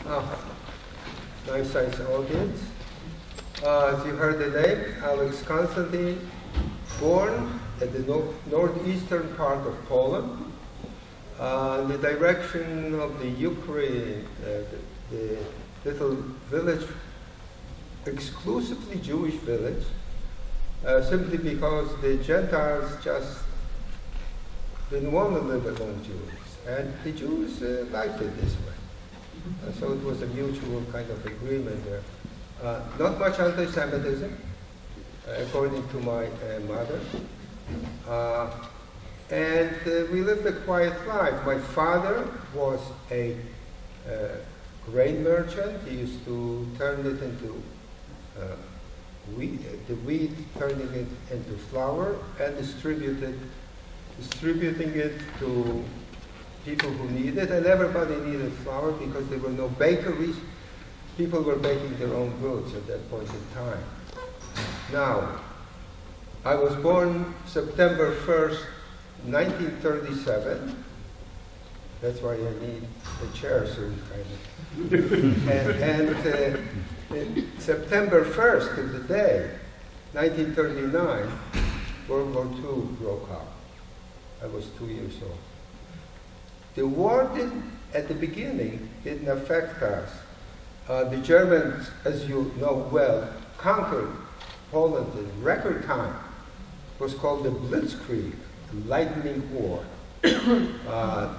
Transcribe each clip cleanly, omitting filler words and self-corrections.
Nice size audience. As you heard the name, Alex Konstantyn, born at the northeastern part of Poland, in the direction of the Ukraine, the little village, exclusively Jewish village, simply because the Gentiles just didn't want to live among Jews, and the Jews liked it this way. So it was a mutual kind of agreement there. Not much anti-Semitism, according to my mother. And we lived a quiet life. My father was a grain merchant. He used to turn it into wheat, the wheat, turning it into flour, and distributing it to people who needed it, and everybody needed flour because there were no bakeries. People were baking their own goods at that point in time. Now, I was born September 1st, 1937. That's why I need a chair soon, kind of. and September 1st of the day, 1939, World War II broke out. I was 2 years old. The war at the beginning didn't affect us. The Germans, as you know well, conquered Poland in record time. It was called the Blitzkrieg, the lightning war. The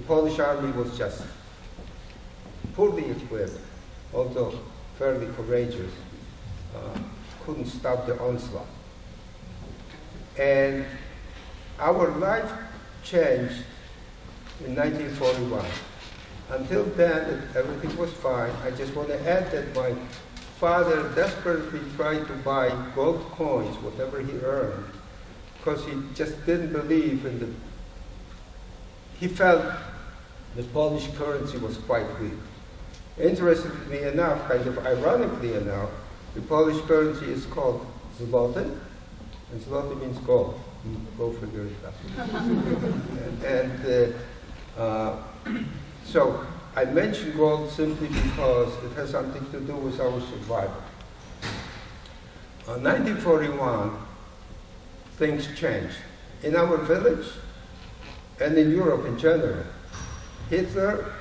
Polish army was just poorly equipped, although fairly courageous. Couldn't stop the onslaught. And our life changed in 1941. Until then, everything was fine. I just want to add that my father desperately tried to buy gold coins, whatever he earned, because he just didn't believe in the... He felt the Polish currency was quite weak. Interestingly enough, kind of ironically enough, the Polish currency is called zloty, and zloty means gold. Go figure it out. So I mention gold simply because it has something to do with our survival. In 1941, things changed. In our village and in Europe in general, Hitler,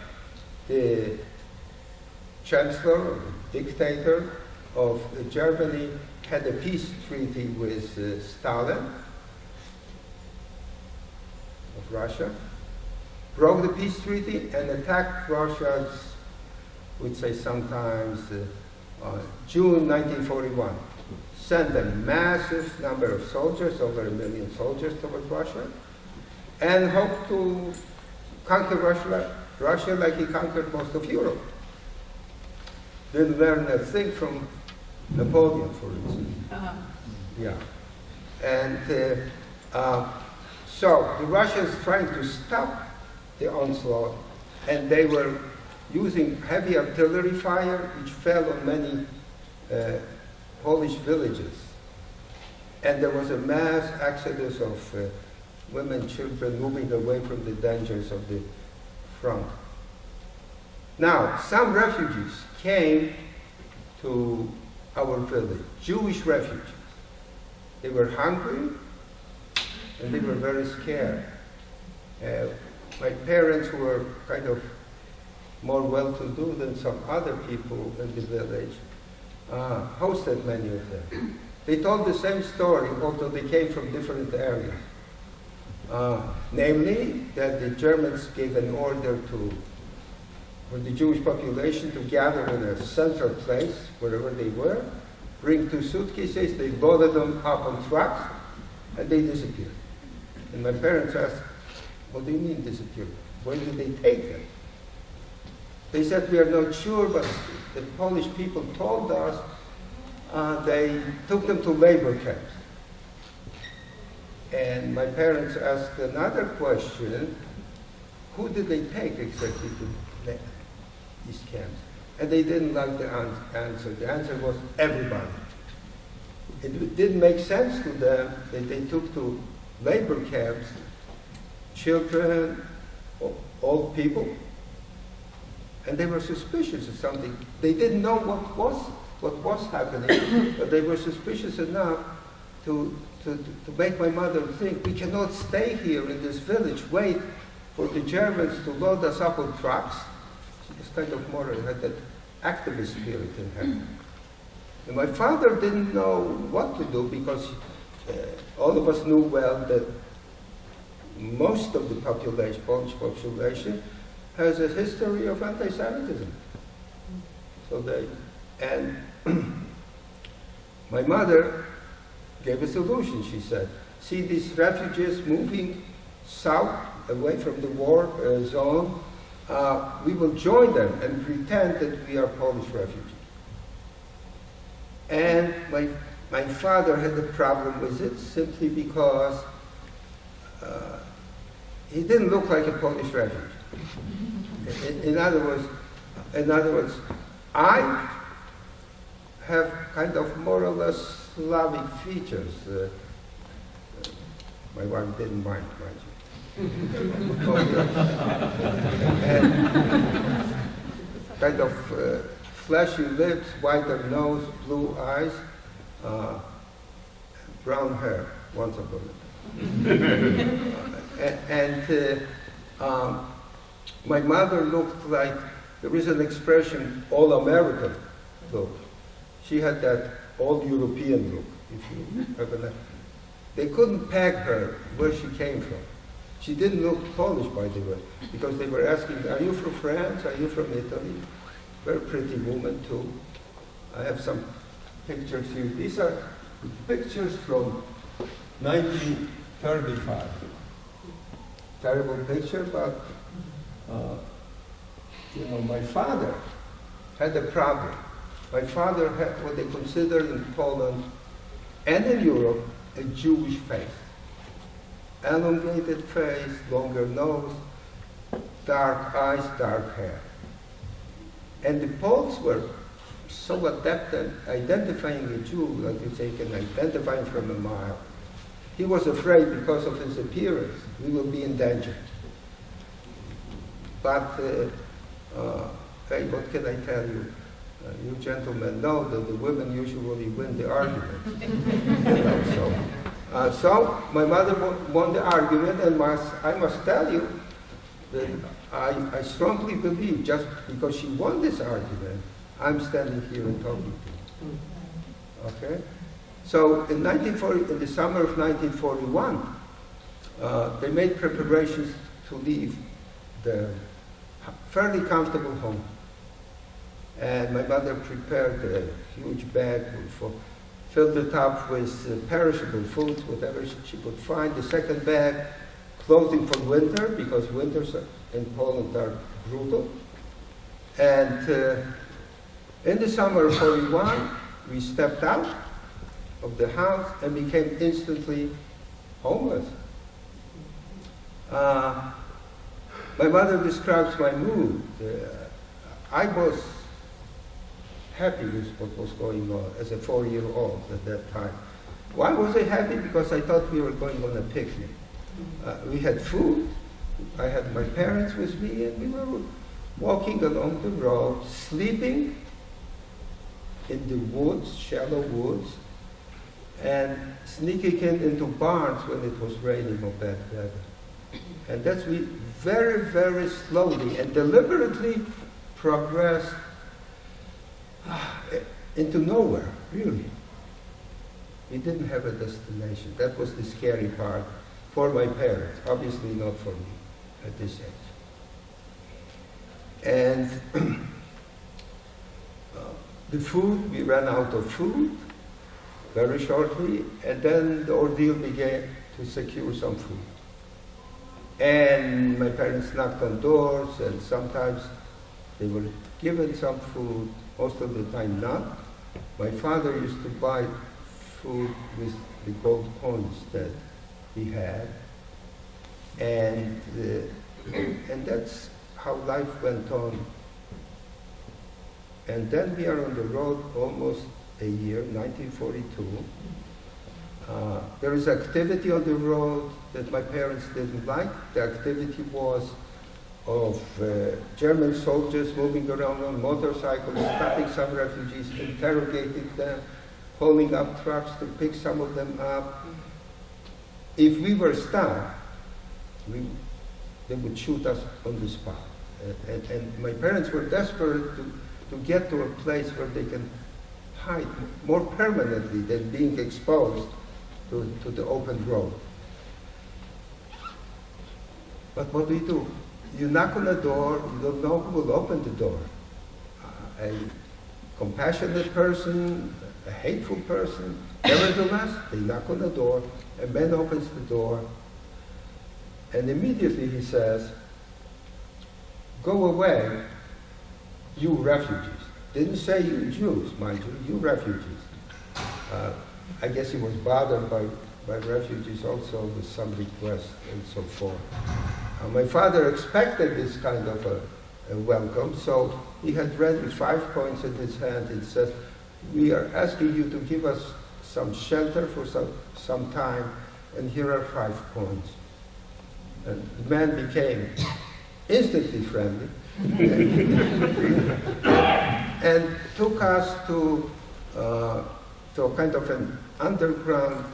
the chancellor, dictator of Germany, had a peace treaty with Stalin of Russia, broke the peace treaty and attacked Russia, we'd say sometimes June 1941. Sent a massive number of soldiers, over 1 million soldiers, towards Russia, and hoped to conquer Russia like he conquered most of Europe. Didn't learn a thing from Napoleon, for instance. Yeah. And so the Russians trying to stop the onslaught, and they were using heavy artillery fire, which fell on many Polish villages. And there was a mass exodus of women, children moving away from the dangers of the front. Now, some refugees came to our village, Jewish refugees. They were hungry and they were very scared. My parents, who were kind of more well-to-do than some other people in the village, hosted many of them. They told the same story, although they came from different areas. Namely, that the Germans gave an order for the Jewish population to gather in a central place, wherever they were, bring 2 suitcases, they loaded them up on trucks, and they disappeared. And my parents asked, what do you mean disappeared? Where did they take them? They said, we are not sure, but the Polish people told us they took them to labor camps. And my parents asked another question, who did they take exactly to these camps? And they didn't like the answer. The answer was everybody. It didn't make sense to them that they took to labor camps children, old people, And they were suspicious of something. They didn't know what was happening, but they were suspicious enough to make my mother think, we cannot stay here in this village, wait for the Germans to load us up on trucks. She was kind of more, had that activist spirit in her. And my father didn't know what to do because all of us knew well that most of the population, Polish population, has a history of anti-Semitism. So and my mother gave a solution, she said. See these refugees moving south, away from the war zone, we will join them and pretend that we are Polish refugees. And my father had a problem with it simply because he didn't look like a Polish refugee. In other words, I have kind of more or less Slavic features. My wife didn't mind you. And kind of fleshy lips, whiter nose, blue eyes, brown hair, once upon a time. My mother looked like, there is an expression, all-American look. She had that all-European look, if you have an. They couldn't peg her where she came from. She didn't look Polish, by the way, because they were asking, are you from France? Are you from Italy? Very pretty woman, too. I have some pictures here. These are pictures from 1935. Terrible picture, but you know, my father had a problem. My father had what they considered in Poland and in Europe a Jewish face. Elongated face, longer nose, dark eyes, dark hair. And the Poles were so adept at identifying a Jew, like you say, can identify him from a mile. He was afraid because of his appearance, we will be in danger. But, hey, what can I tell you? You gentlemen know that the women usually win the argument. So my mother won the argument, and I must tell you that I strongly believe just because she won this argument, I'm standing here and talking to you. Okay? So in the summer of 1941, they made preparations to leave the fairly comfortable home. And my mother prepared a huge bag, filled it up with perishable foods, whatever she could find. The second bag, clothing for winter, because winters in Poland are brutal. And in the summer of 41, we stepped out of the house and became instantly homeless. My mother describes my mood. I was happy with what was going on as a 4-year-old at that time. Why was I happy? Because I thought we were going on a picnic. We had food, I had my parents with me, and we were walking along the road, sleeping in the woods, shallow woods, and sneaking into barns when it was raining or bad weather. And that's we very, very slowly and deliberately progressed into nowhere, really. We didn't have a destination. That was the scary part for my parents, obviously not for me at this age. And the food, we ran out of food very shortly, and then the ordeal began to secure some food. And my parents knocked on doors, and sometimes they were given some food, most of the time not. My father used to buy food with the gold coins that he had, and that's how life went on. And then we are on the road almost a year, 1942. There is activity on the road that my parents didn't like. The activity was of German soldiers moving around on motorcycles, stopping some refugees, interrogating them, holding up trucks to pick some of them up. If we were stopped, they would shoot us on the spot. And my parents were desperate to get to a place where they can hide more permanently than being exposed to the open road. But what do? You knock on the door, you don't know who will open the door. A compassionate person, a hateful person. Nevertheless, they knock on the door, a man opens the door, and immediately he says, "Go away, you refugees." Didn't say you Jews, mind you refugees. I guess he was bothered by refugees also with some requests and so forth. My father expected this kind of a welcome, so he had ready 5 coins in his hand. He says, "We are asking you to give us some shelter for some time, and here are 5 coins." And the man became instantly friendly and took us to a kind of an underground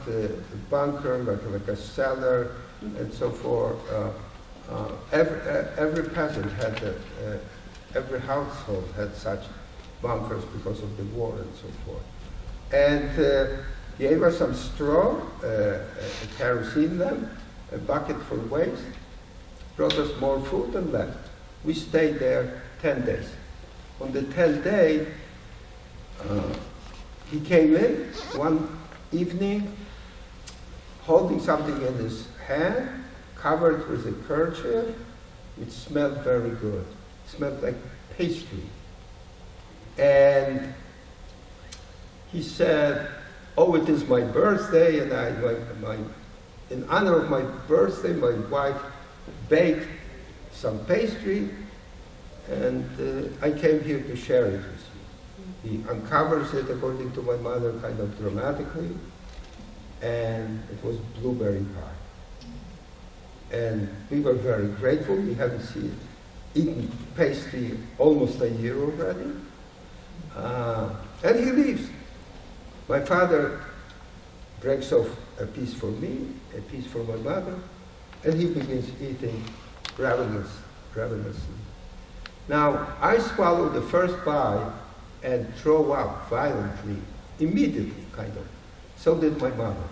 bunker, like a cellar, and so forth. Every peasant had, every household had such bunkers because of the war and so forth. And gave us some straw, a kerosene lamp, a bucket for waste, brought us more food and left. We stayed there 10 days. On the 10th day, he came in one evening holding something in his hand, covered with a kerchief, which smelled very good. It smelled like pastry. And he said, "Oh, it is my birthday, and in honor of my birthday, my wife baked some pastry, and I came here to share it with you." He uncovers it, according to my mother, kind of dramatically, and it was blueberry pie. And we were very grateful. We hadn't eaten pastry almost a year already. And he leaves. My father breaks off a piece for me, a piece for my mother, and he begins eating ravenously. Now, I swallow the first bite and throw up violently, immediately, kind of. So did my mother.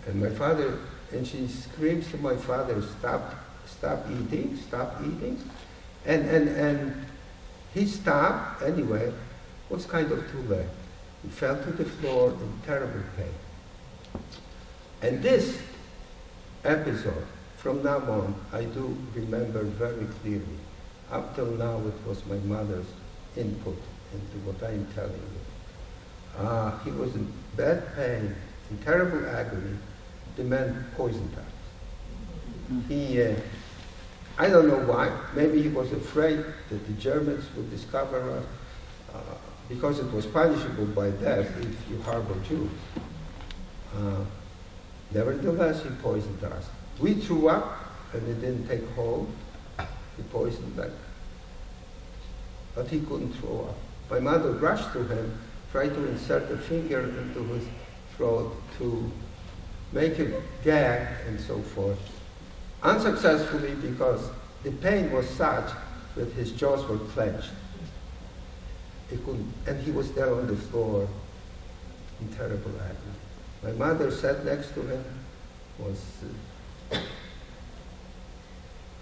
And my father, and she screams to my father, stop eating. And he stopped anyway. It was kind of too late. He fell to the floor in terrible pain. And this episode, from now on, I do remember very clearly. Up till now, it was my mother's input into what I am telling you. He was in bad pain, in terrible agony. The man poisoned us. I don't know why. Maybe he was afraid that the Germans would discover us, because it was punishable by death if you harbor Jews. Nevertheless, he poisoned us. We threw up, and it didn't take hold. He poisoned us. But he couldn't throw up. My mother rushed to him, tried to insert a finger into his throat to make him gag and so forth. Unsuccessfully, because the pain was such that his jaws were clenched. He couldn't, and he was there on the floor in terrible agony. My mother sat next to him, was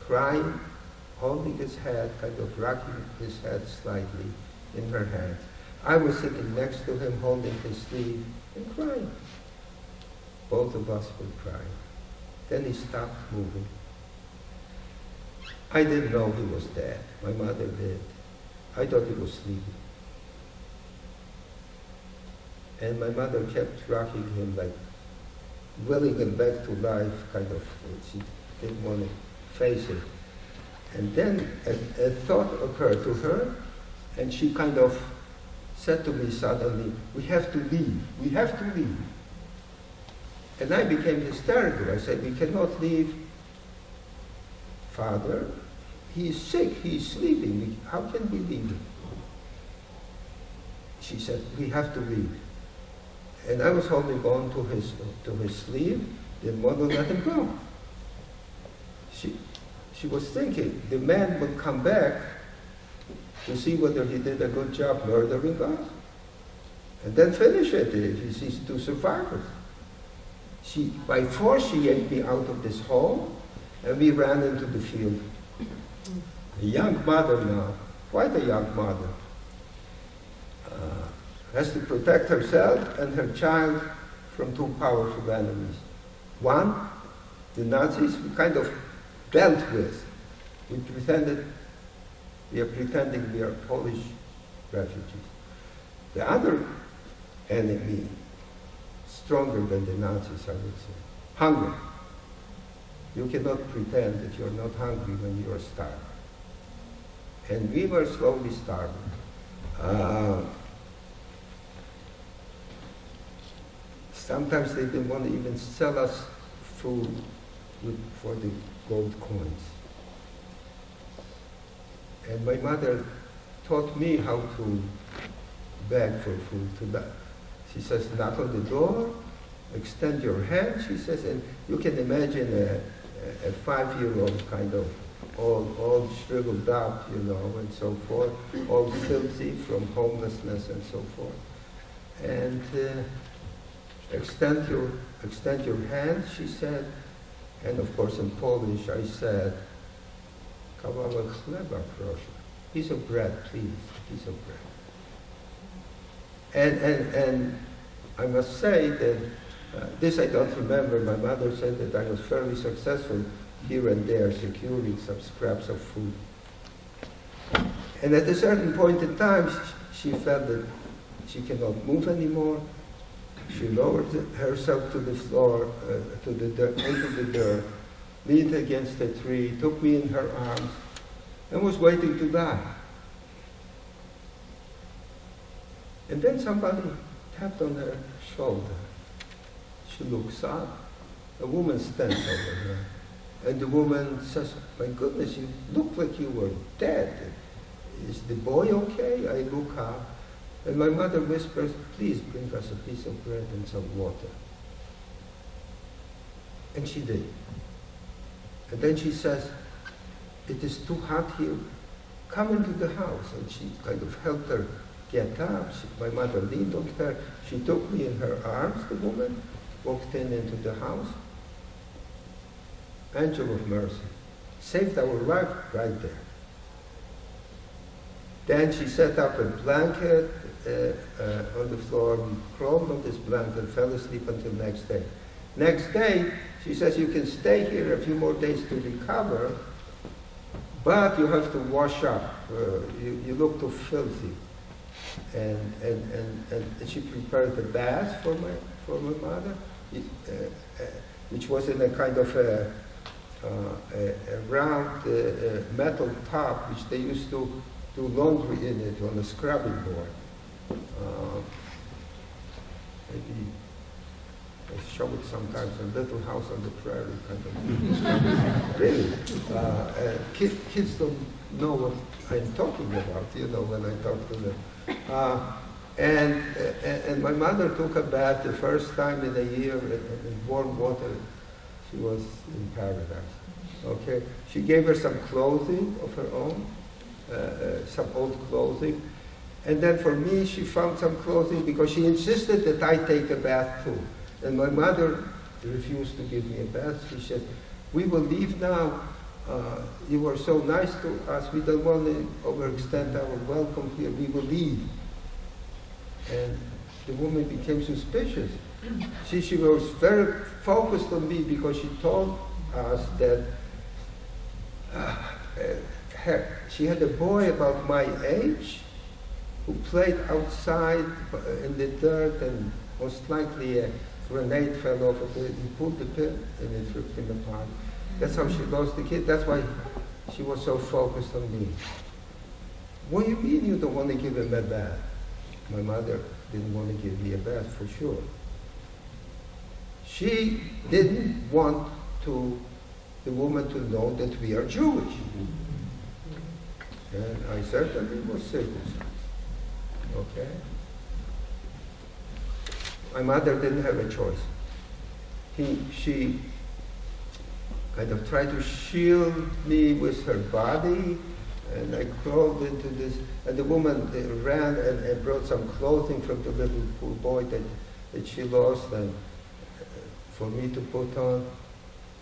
crying, holding his head, kind of rocking his head slightly in her hands. I was sitting next to him, holding his sleeve and crying. Both of us were crying. Then he stopped moving. I didn't know he was dead. My mother did. I thought he was sleeping. And my mother kept rocking him, like willing him back to life, kind of. She didn't want to face it. And then a thought occurred to her, and she kind of said to me suddenly, "We have to leave. We have to leave." And I became hysterical. I said, "We cannot leave Father. he is sick, he is sleeping. How can we leave him? She said, we have to leave. And I was holding on to his sleeve. Didn't want to let him go. She was thinking the man would come back to see whether he did a good job murdering us, and then finish it if he sees two survivors. By force, she yanked me out of this hole, and we ran into the field. A young mother now, quite a young mother, has to protect herself and her child from two powerful enemies. One, the Nazis, we kind of dealt with. We are pretending we are Polish refugees. The other enemy, stronger than the Nazis, I would say, hunger. You cannot pretend that you're not hungry when you are starving. And we were slowly starving. Sometimes they didn't want to even sell us food for the gold coins. And my mother taught me how to beg for food. She says, knock on the door, extend your hand, she says, and you can imagine a 5-year-old kind of all shriveled up, you know, and so forth, all filthy from homelessness and so forth. And extend your hand, she said, and of course in Polish I said, kawałek chleba, proszę. Piece of bread, please, piece of bread. And I must say that this I don't remember. My mother said that I was fairly successful here and there, securing some scraps of food. And at a certain point in time, she felt that she cannot move anymore. She lowered herself to the floor, into the dirt, leaned against a tree, took me in her arms, and was waiting to die. And then somebody tapped on her shoulder. She looks up. A woman stands over her. And the woman says, my goodness, you look like you were dead. Is the boy okay? I look up. And my mother whispers, please bring us a piece of bread and some water. And she did. And then she says, it is too hot here. Come into the house. And she kind of helped her get up. My mother leaned on her. She took me in her arms, the woman, walked into the house. Angel of mercy. Saved our life right there. Then she set up a blanket on the floor. We crawled on this blanket, fell asleep until next day. Next day, she says, you can stay here a few more days to recover, but you have to wash up. You look too filthy. And she prepared a bath for my mother, which was in a kind of a round metal top, which they used to do laundry in it on a scrubbing board. Maybe I show it sometimes, a little house on the prairie kind of. Really. Kids don't know what I'm talking about, you know, when I talk to them. And my mother took a bath the first time in a year in warm water. She was in paradise. Okay, she gave her some clothing of her own, some old clothing, and then for me she found some clothing because she insisted that I take a bath too. And my mother refused to give me a bath. She said, "We will leave now. You were so nice to us. We don't want to overextend our welcome here. We will leave." And the woman became suspicious. She was very focused on me because she told us that she had a boy about my age who played outside in the dirt, and most likely a grenade fell off of it. He pulled the pin and it ripped him apart. That's how she lost the kid. That's why she was so focused on me. What do you mean you don't want to give him a bath? My mother didn't want to give me a bath for sure. She didn't want the woman to know that we are Jewish. And I certainly was circumcised. Okay? My mother didn't have a choice. She kind of tried to shield me with her body, and I crawled into this, and the woman ran and brought some clothing from the little poor boy that she lost and for me to put on.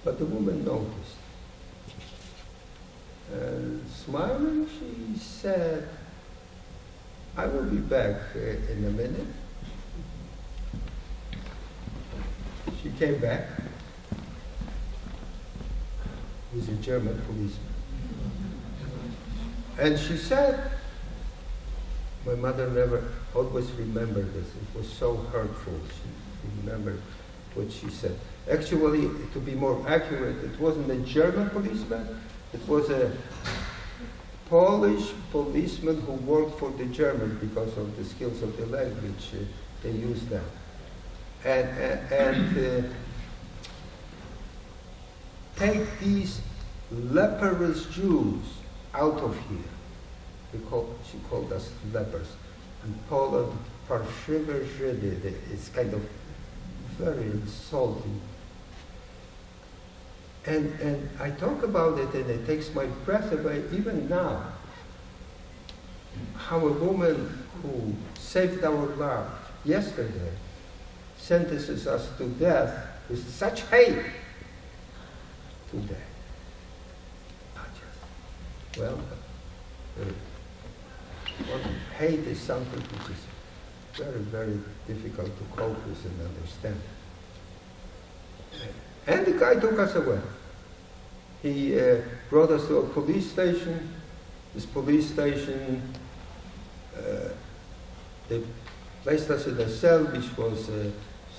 But the woman noticed. And smiling, she said, "I will be back in a minute." She came back with a German policeman. And she said, my mother never always remembered this. It was so hurtful. She remembered what she said. Actually, to be more accurate, it wasn't a German policeman. It was a Polish policeman who worked for the Germans because of the skills of the language. They used that. And take these leprous Jews out of here. She called us lepers. In Poland, parszywe Żydy. It's kind of very insulting. And I talk about it, and it takes my breath away even now. How a woman who saved our life yesterday sentences us to death with such hate today. Well, hate is something which is very, very difficult to cope with and understand. And the guy took us away. He brought us to a police station. This police station, they placed us in a cell which was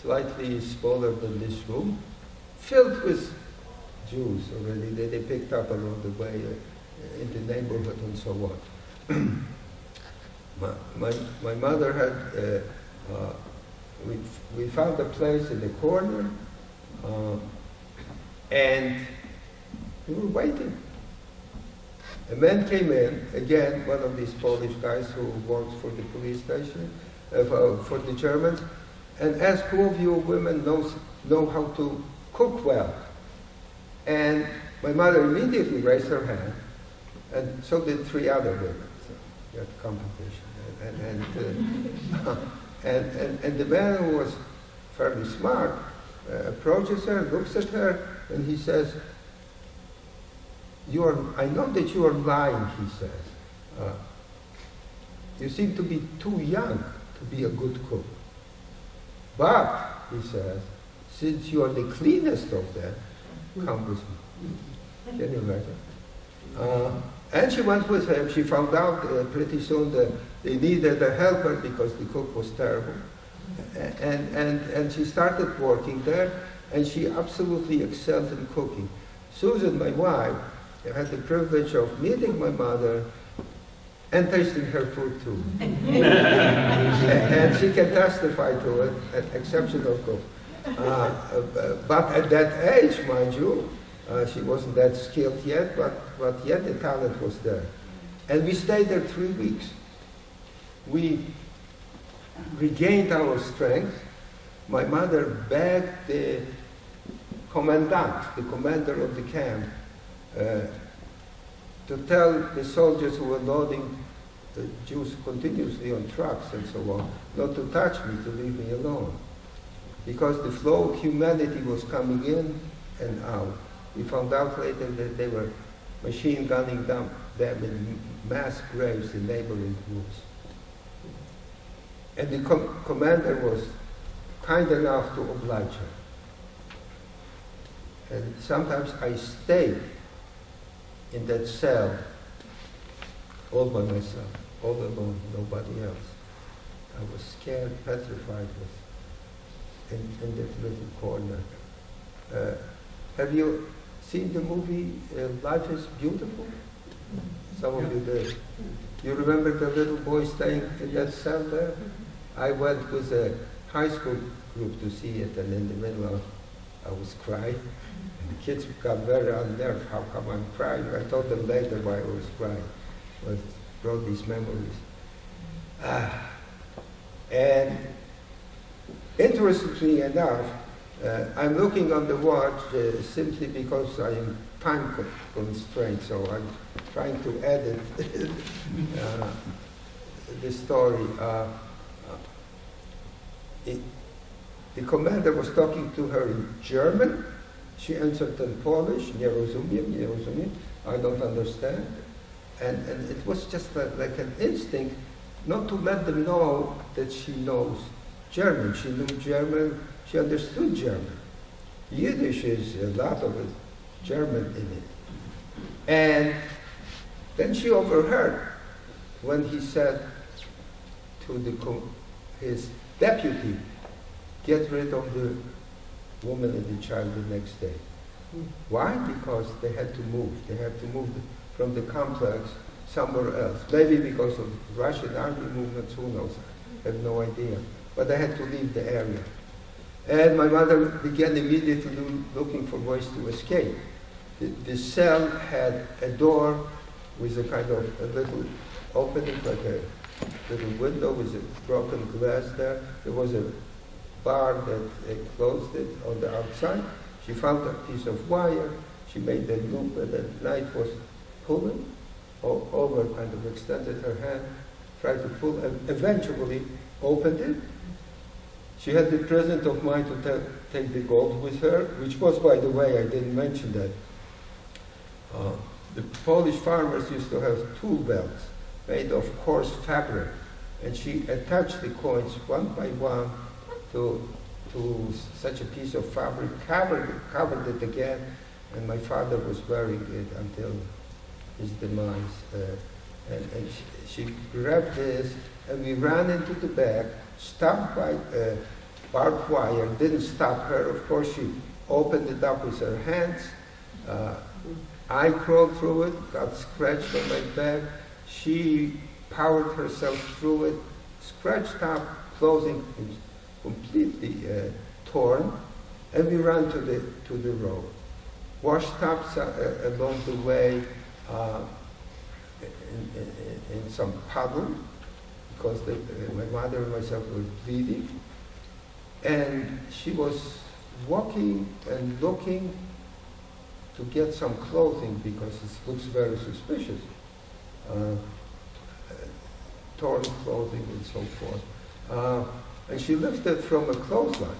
slightly smaller than this room, filled with Jews already. They picked up along the way in the neighborhood and so on. My mother had, we found a place in the corner, and we were waiting. A man came in, again, one of these Polish guys who works for the police station, for the Germans, and asked who of you women know how to cook well. And my mother immediately raised her hand, and so did three other women. So we had competition. And the man, who was fairly smart, approaches her, looks at her, and he says, I know that you are lying, he says. You seem to be too young to be a good cook. But, he says, since you are the cleanest of them, come with me. Can you imagine? And she went with him. She found out pretty soon that they needed a helper because the cook was terrible. And she started working there, and she absolutely excelled in cooking. Susan, my wife, had the privilege of meeting my mother and tasting her food too. And she can testify to it, an exceptional cook. But at that age, mind you, she wasn't that skilled yet, but yet the talent was there. And we stayed there 3 weeks. We regained our strength. My mother begged the commandant, the commander of the camp, to tell the soldiers who were loading the Jews continuously on trucks and so on, not to touch me, to leave me alone. Because the flow of humanity was coming in and out. We found out later that they were machine gunning them in mass graves in neighboring woods. And the commander was kind enough to oblige her. And sometimes I stayed in that cell all by myself, all alone, nobody else. I was scared, petrified in that little corner. Have you seen the movie Life is Beautiful? Some of you did. You remember the little boy staying in that cell there? I went with a high school group to see it, and in the middle I was crying. And the kids got very unnerved. How come I'm crying? I told them later why I was crying. brought these memories. And interestingly enough, I'm looking on the watch simply because I am time constrained, so I'm trying to edit the story. The commander was talking to her in German. She answered in Polish, nie rozumiem, I don't understand. And it was just like an instinct not to let them know that she knows German. She knew German, she understood German. Yiddish is a lot of it, German in it. And then she overheard when he said to his deputy, get rid of the woman and the child the next day. Why? Because they had to move. They had to move from the complex somewhere else. Maybe because of Russian army movements, who knows? I have no idea. But they had to leave the area. And my mother began immediately looking for ways to escape. The cell had a door with a kind of a little opening, like a little window with a broken glass there. There was a bar that closed it on the outside. She found a piece of wire. She made a loop, and the knife was pulling over, kind of extended her hand, tried to pull, and eventually opened it. She had the presence of mind to take the gold with her, which was, by the way, I didn't mention that. The Polish farmers used to have tool belts made of coarse fabric, and she attached the coins one by one to such a piece of fabric, covered it again, and my father was wearing it until his demise. And she grabbed this, and we ran into the back, stopped by barbed wire, didn't stop her. Of course, she opened it up with her hands. I crawled through it, got scratched on my back. She powered herself through it, scratched up, clothing completely torn, and we ran to the road. Washed up along the way in some puddle, because my mother and myself were bleeding. And she was walking and looking to get some clothing because it looks very suspicious. Torn clothing and so forth. And she lifted from a clothesline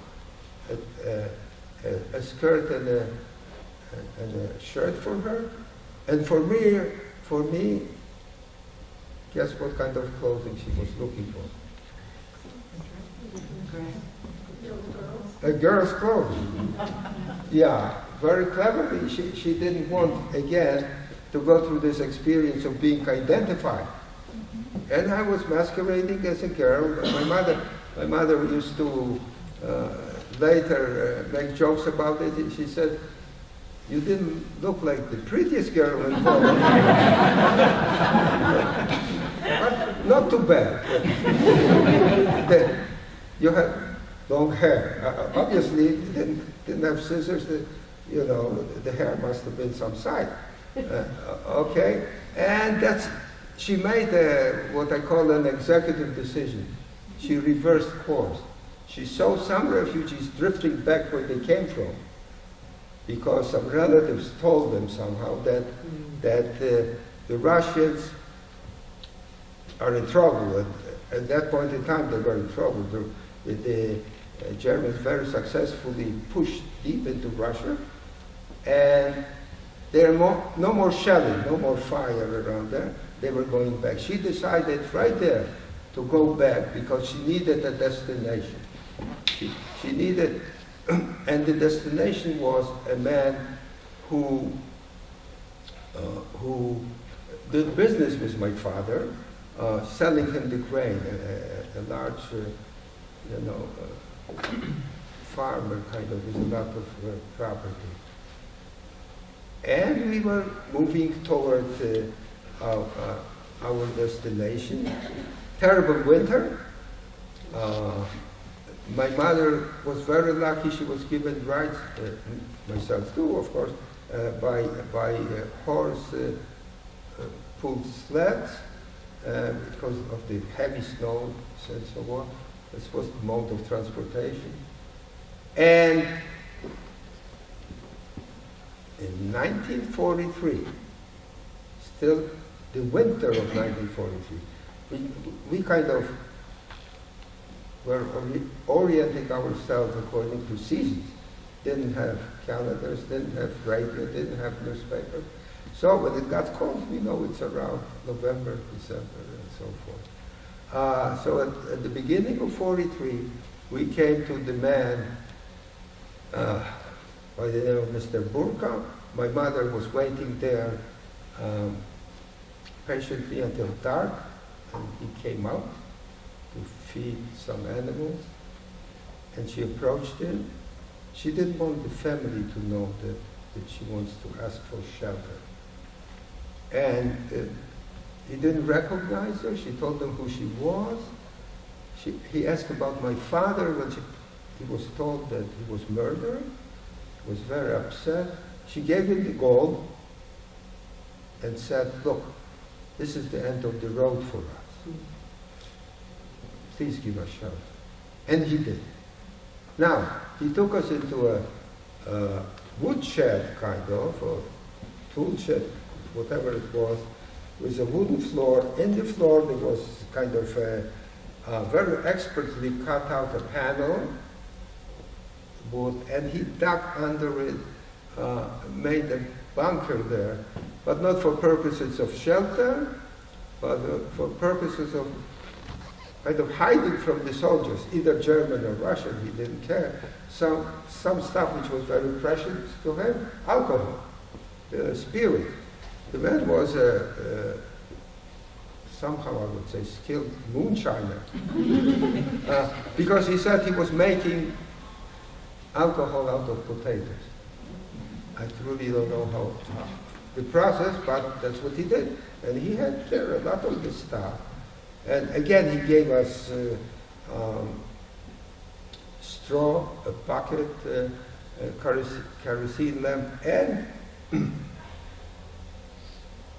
a skirt and a shirt for her. And for me, guess what kind of clothing she was looking for? A girl's clothes. Yeah, very cleverly. She didn't want, again, to go through this experience of being identified. And I was masquerading as a girl. My mother used to later make jokes about it. She said, "You didn't look like the prettiest girl in Poland." But not too bad. You had long hair. Obviously, didn't have scissors. The hair must have been some size. Okay, and she made what I call an executive decision. She reversed course. She saw some refugees drifting back where they came from, because some relatives told them somehow that the Russians are in trouble. And at that point in time, they were in trouble. The Germans very successfully pushed deep into Russia, and there no more shelling, no more fire around there. They were going back. She decided right there to go back because she needed a destination. She needed, and the destination was a man who did business with my father, selling him the grain, a large, farmer kind of with a lot of property. And we were moving toward our destination. Terrible winter. My mother was very lucky. She was given rides, myself too, of course, by horse pulled sleds because of the heavy snow and so on. This was the mode of transportation. And in 1943, still the winter of 1943, we kind of were orienting ourselves according to seasons. Didn't have calendars, didn't have radio, didn't have newspapers. So when it got cold, we know it's around November, December, and so forth. So at the beginning of 43, we came to the man by the name of Mr. Burka. My mother was waiting there patiently until dark, and he came out to feed some animals, and she approached him. She didn't want the family to know that she wants to ask for shelter. And he didn't recognize her. She told him who she was. He asked about my father when he was told that he was murdered. He was very upset. She gave him the gold and said, look, this is the end of the road for us. Please give us shelter. And he did. Now, he took us into a wood shed, kind of, or tool shed, whatever it was, with a wooden floor. In the floor there was kind of a very expertly cut out a panel, wood, and he dug under it, made a bunker there, but not for purposes of shelter, but for purposes of kind of hiding from the soldiers, either German or Russian, he didn't care. Some stuff which was very precious to him, alcohol, spirit. The man was somehow, I would say, skilled moonshiner. Because he said he was making alcohol out of potatoes. I truly don't know how the process, but that's what he did. And he had there a lot of this stuff. And again, he gave us straw, a bucket, a kerosene lamp, and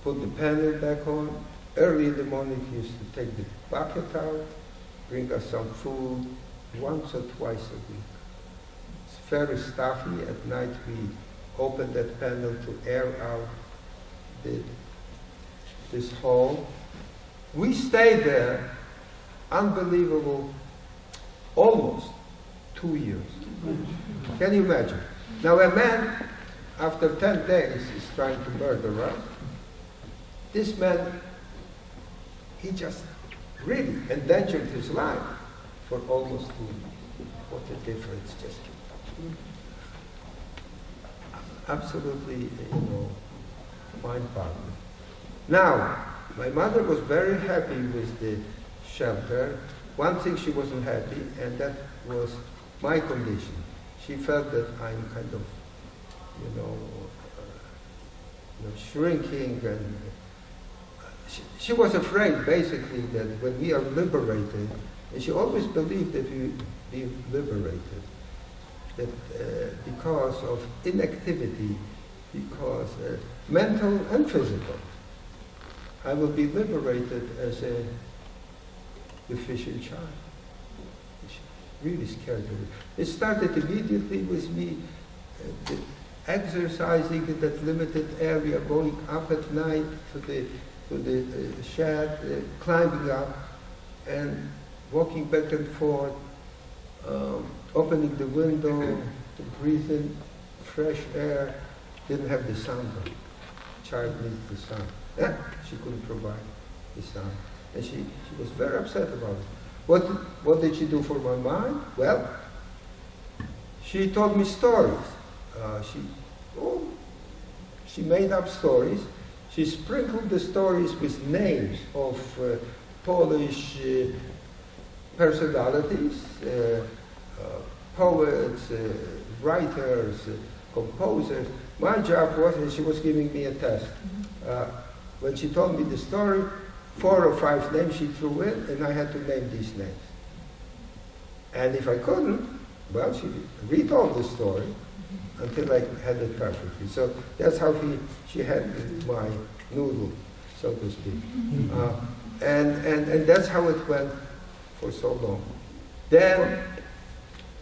put the panel back on. Early in the morning, he used to take the bucket out, bring us some food once or twice a week. It's very stuffy. At night, we opened that panel to air out this hole. We stayed there, unbelievable, almost 2 years. Can you imagine? Now a man, after 10 days, is trying to murder us. This man, he just really endangered his life for almost 2 years. What a difference, just absolutely, mind-boggling. Now, my mother was very happy with the shelter. One thing she wasn't happy, and that was my condition. She felt that I'm kind of, shrinking, and she was afraid, basically, that when we are liberated, and she always believed that we would be liberated, that because of inactivity, because mental and physical, I will be liberated as a deficient child. Which really scared me. It started immediately with me exercising in that limited area, going up at night to the shed, climbing up, and walking back and forth, opening the window to breathe in fresh air. Didn't have the sun, though. Child needs the sun. She couldn't provide the sun. And she was very upset about it. What did she do for my mind? Well, she told me stories. She made up stories. She sprinkled the stories with names of Polish personalities, poets, writers, composers. My job was, and she was giving me a test. When she told me the story, 4 or 5 names she threw in, and I had to name these names. And if I couldn't, well, she retold the story until I had it perfectly. So that's how she handled my noodle. so to speak. And that's how it went for so long. Then,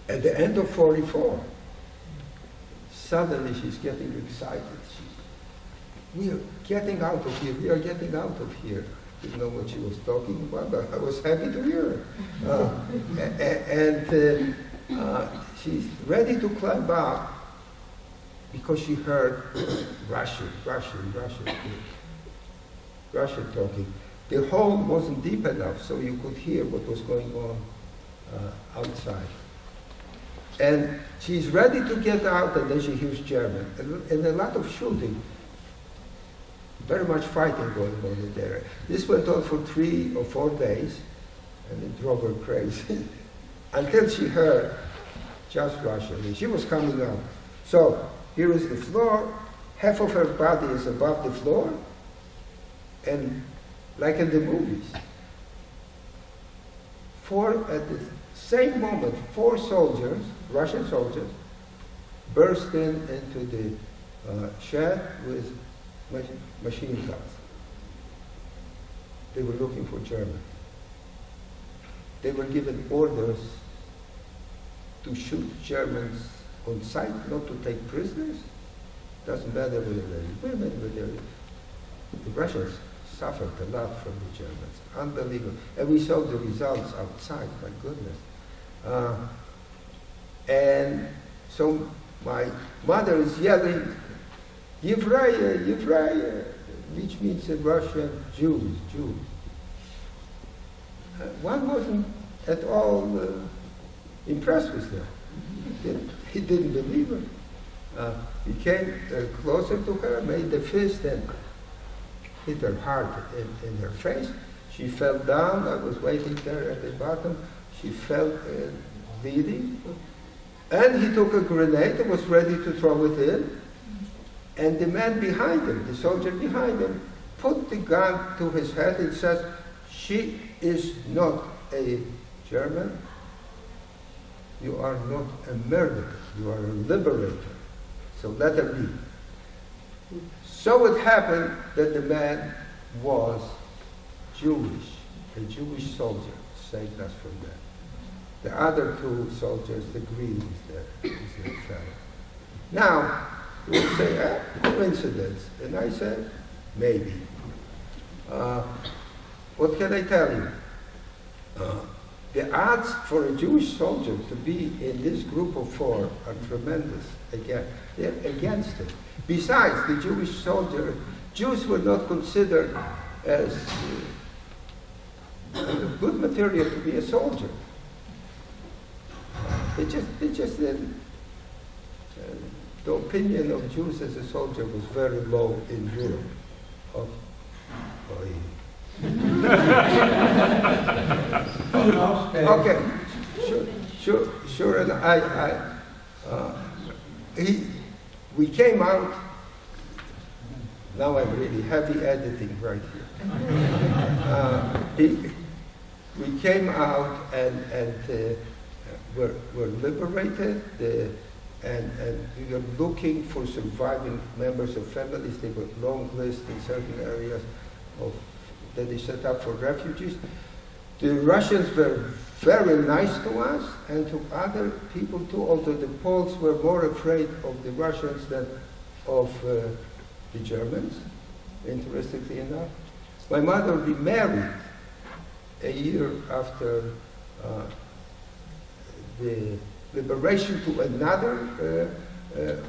at the end of 44, suddenly she's getting excited. We are getting out of here, we are getting out of here. Didn't know what she was talking about, but I was happy to hear her. She's ready to climb up because she heard Russian talking. The hole wasn't deep enough so you could hear what was going on outside. And she's ready to get out, and then she hears German. And a lot of shooting. Very much fighting going on in there. This went on for 3 or 4 days, and it drove her crazy. Until she heard just Russian. And she was coming out. So, here is the floor. Half of her body is above the floor. And like in the movies. At the same moment, 4 soldiers, Russian soldiers, burst into the shed with machine guns. They were looking for Germans. They were given orders to shoot Germans on sight, not to take prisoners. Doesn't matter whether they're women, whether the Russians suffered a lot from the Germans. Unbelievable. And we saw the results outside, my goodness. And so my mother is yelling, Yevraya, Yevraya, which means in Russian, Jews. One wasn't at all impressed with her. He didn't believe her. He came closer to her, made the fist, and hit her hard in her face. She fell down. I was waiting there at the bottom. She fell bleeding. And he took a grenade and was ready to throw it in. And the man behind him, the soldier behind him, put the gun to his head and says, she is not a German. You are not a murderer. You are a liberator. So let her be. So it happened that the man was Jewish, a Jewish soldier, saved us from that. The other 2 soldiers, the green is their fellow. Now, you would say, coincidence. And I said, maybe. What can I tell you? The odds for a Jewish soldier to be in this group of 4 are tremendous. Again, they're against it. Besides, the Jewish soldier, Jews were not considered as good material to be a soldier. They just didn't. The opinion of Jews as a soldier was very low in Europe. Okay, sure. And we came out. Now I'm really heavy editing right here. We came out and were liberated. And we were looking for surviving members of families. They were long lists in certain areas that they set up for refugees. The Russians were very nice to us and to other people too, although the Poles were more afraid of the Russians than of the Germans, interestingly enough. My mother remarried a year after the liberation to another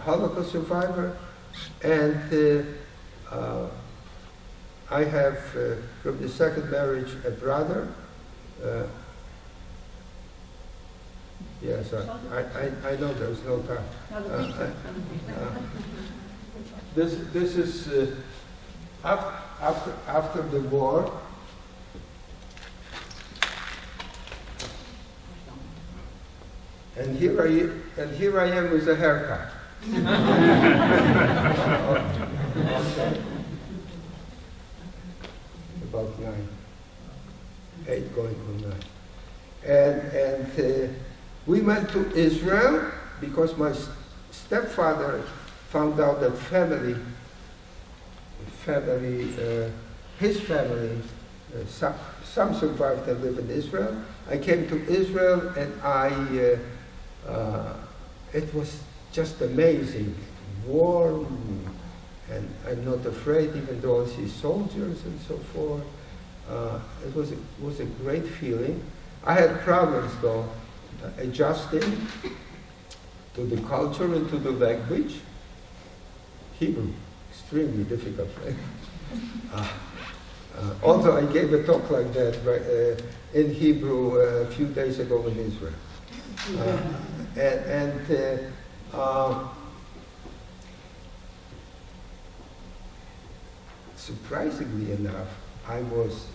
Holocaust survivor, and I have from the second marriage a brother. Yes, I know there's no time. This is after the war. And here I am with a haircut. Okay. About 9, 8 going to 9. And we went to Israel because my stepfather found out that family his family, some survived and live in Israel. I came to Israel and it was just amazing, warm, and I'm not afraid even though I see soldiers and so forth. It was a great feeling. I had problems though, adjusting to the culture and to the language. Hebrew, extremely difficult, right? Also, I gave a talk like that in Hebrew a few days ago in Israel. Surprisingly enough, I was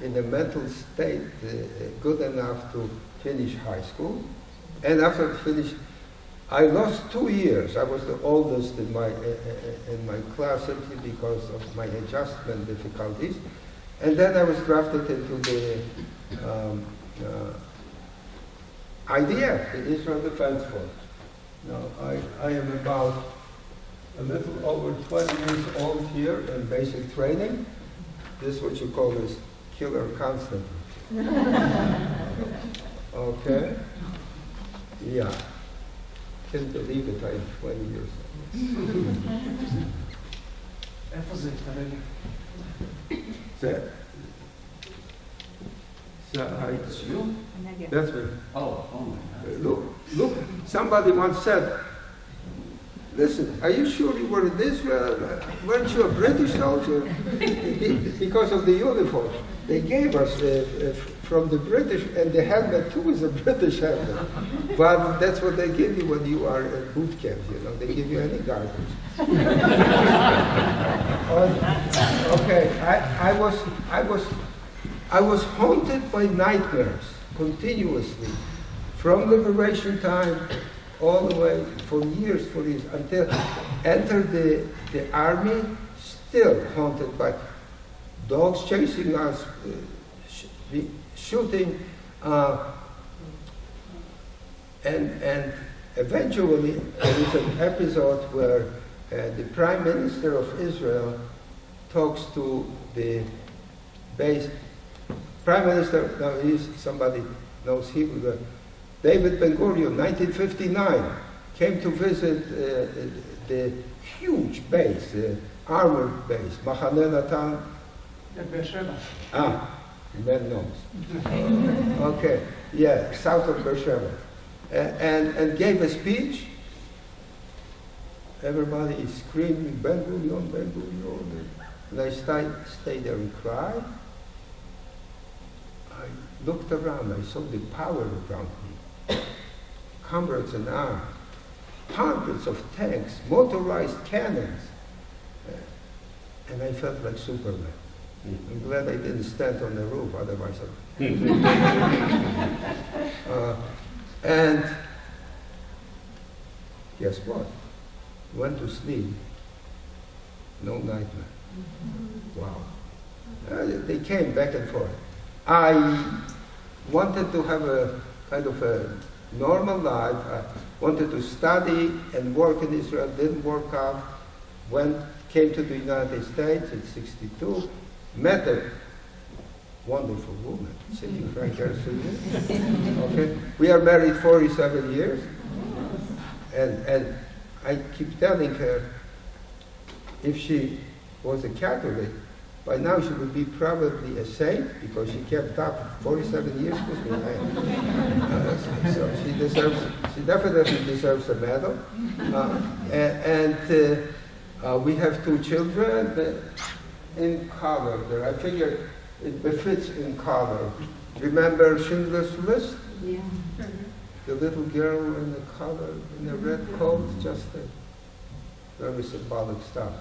in a mental state good enough to finish high school. And after I finished, I lost 2 years. I was the oldest in my class simply because of my adjustment difficulties. And then I was drafted into the IDF, the Israel Defense Force. Now, I am about a little over 20 years old here in basic training. This is what you call this killer Konstantyn. Okay? Yeah. Can't believe it, I'm 20 years old. It's you? That's me. Oh my God. Look, somebody once said, listen, are you sure you were in Israel? Weren't you a British soldier? Because of the uniform. They gave us from the British, and the helmet too is a British helmet. But that's what they give you when you are at boot camp, you know. They give you any garbage. Okay, I was haunted by nightmares continuously from liberation time all the way for years, until entered the army, still haunted by dogs chasing us, shooting, and eventually there is an episode where the Prime Minister of Israel talks to the base. Prime Minister, now he's somebody knows Hebrew. David Ben-Gurion, 1959, came to visit the huge base, armored base, Machaneh Natan. Man knows. Okay, yeah, south of Beersheba. And gave a speech. Everybody is screaming, Ben-Gurion, Ben-Gurion. And I stayed there and cried. I looked around, I saw the power around me. Comrades in arms, hundreds of tanks, motorized cannons. And I felt like Superman. I'm glad I didn't stand on the roof, otherwise and guess what? Went to sleep, no nightmare. Wow. They came back and forth. I wanted to have a kind of a normal life. I wanted to study and work in Israel, didn't work out. Came to the United States in '62, met a wonderful woman sitting right there. Okay, we are married 47 years, and I keep telling her, if she was a Catholic, by now she would be probably a saint because she kept up 47 years with me. So she definitely deserves a medal. We have 2 children in color there. I figure it befits in color. Remember Schindler's List? Yeah. The little girl in the color, in a red coat, just a very symbolic stuff.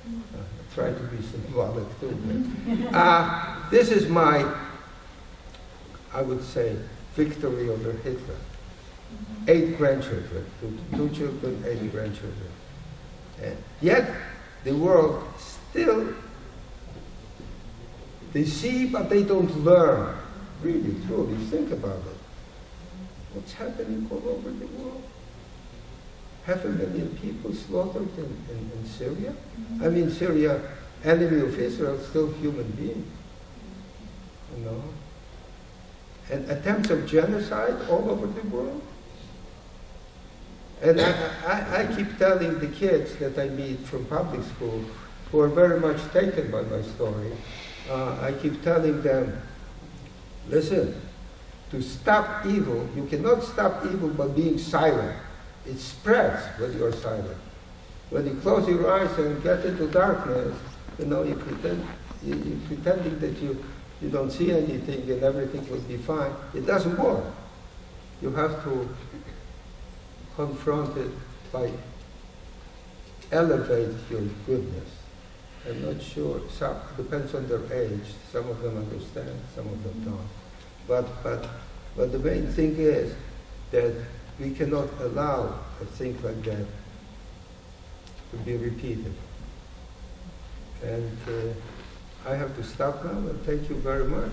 I try to be symbolic too. This is my, I would say, victory over Hitler. 8 grandchildren, 2 children, 8 grandchildren. And yet, the world still, they see, but they don't learn. Really, truly, think about it. What's happening all over the world? 500,000 people slaughtered in Syria. I mean, Syria enemy of Israel, still human being. You know? And attempts of genocide all over the world. And I keep telling the kids that I meet from public school, who are very much taken by my story, I keep telling them, listen, to stop evil, you cannot stop evil by being silent. It spreads when you are silent. When you close your eyes and get into darkness, you know, you're pretending that you don't see anything and everything will be fine. It doesn't work. You have to confront it by elevate your goodness. I'm not sure. Some depends on their age. Some of them understand, some of them don't. But the main thing is that we cannot allow a thing like that to be repeated. And I have to stop now, and thank you very much.